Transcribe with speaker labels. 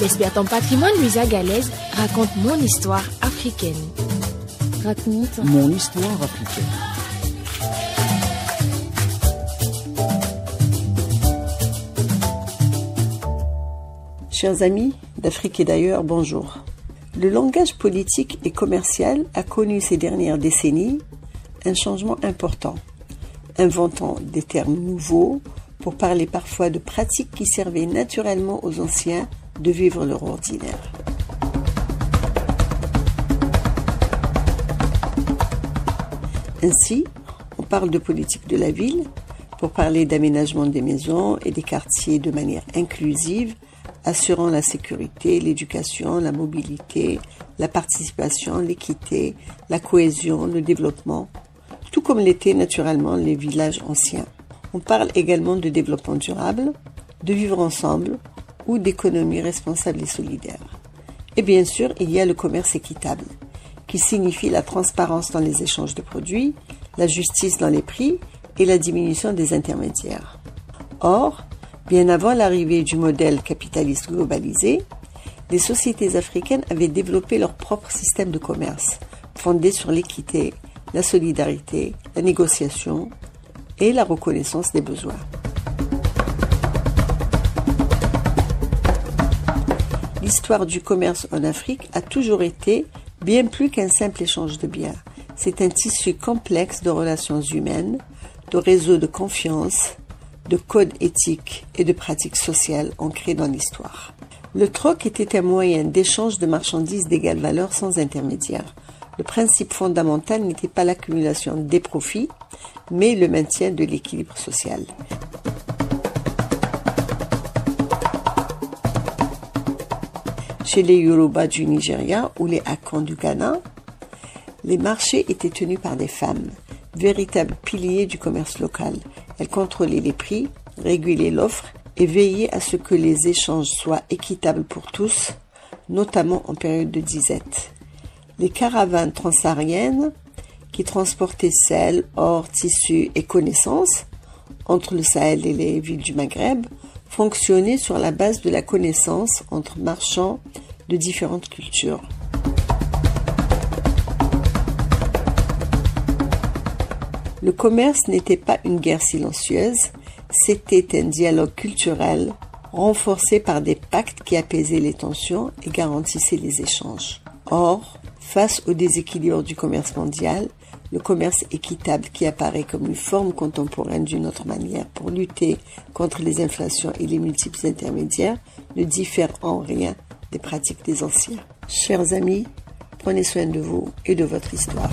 Speaker 1: J'espère ton patrimoine Luisa Galaise raconte mon histoire africaine.
Speaker 2: Raconte mon histoire africaine.
Speaker 3: Chers amis d'Afrique et d'ailleurs, bonjour. Le langage politique et commercial a connu ces dernières décennies un changement important, inventant des termes nouveaux pour parler parfois de pratiques qui servaient naturellement aux anciens de vivre leur ordinaire. Ainsi, on parle de politique de la ville pour parler d'aménagement des maisons et des quartiers de manière inclusive, assurant la sécurité, l'éducation, la mobilité, la participation, l'équité, la cohésion, le développement, tout comme l'étaient naturellement les villages anciens. On parle également de développement durable, de vivre ensemble ou d'économie responsable et solidaire. Et bien sûr, il y a le commerce équitable, qui signifie la transparence dans les échanges de produits, la justice dans les prix et la diminution des intermédiaires. Or, bien avant l'arrivée du modèle capitaliste globalisé, les sociétés africaines avaient développé leur propre système de commerce, fondé sur l'équité, la solidarité, la négociation et la reconnaissance des besoins. L'histoire du commerce en Afrique a toujours été bien plus qu'un simple échange de biens. C'est un tissu complexe de relations humaines, de réseaux de confiance, de codes éthiques et de pratiques sociales ancrées dans l'histoire. Le troc était un moyen d'échange de marchandises d'égale valeur sans intermédiaire. Le principe fondamental n'était pas l'accumulation des profits, mais le maintien de l'équilibre social. Chez les Yoruba du Nigeria ou les Akan du Ghana, les marchés étaient tenus par des femmes, véritables piliers du commerce local. Elles contrôlaient les prix, régulaient l'offre et veillaient à ce que les échanges soient équitables pour tous, notamment en période de disette. Les caravanes transsahariennes, qui transportaient sel, or, tissus et connaissances entre le Sahel et les villes du Maghreb, fonctionnaient sur la base de la connaissance entre marchands de différentes cultures. Le commerce n'était pas une guerre silencieuse, c'était un dialogue culturel renforcé par des pactes qui apaisaient les tensions et garantissaient les échanges. Or, face au déséquilibre du commerce mondial, le commerce équitable qui apparaît comme une forme contemporaine d'une autre manière pour lutter contre les inflations et les multiples intermédiaires ne diffère en rien des pratiques des anciens. Chers amis, prenez soin de vous et de votre histoire.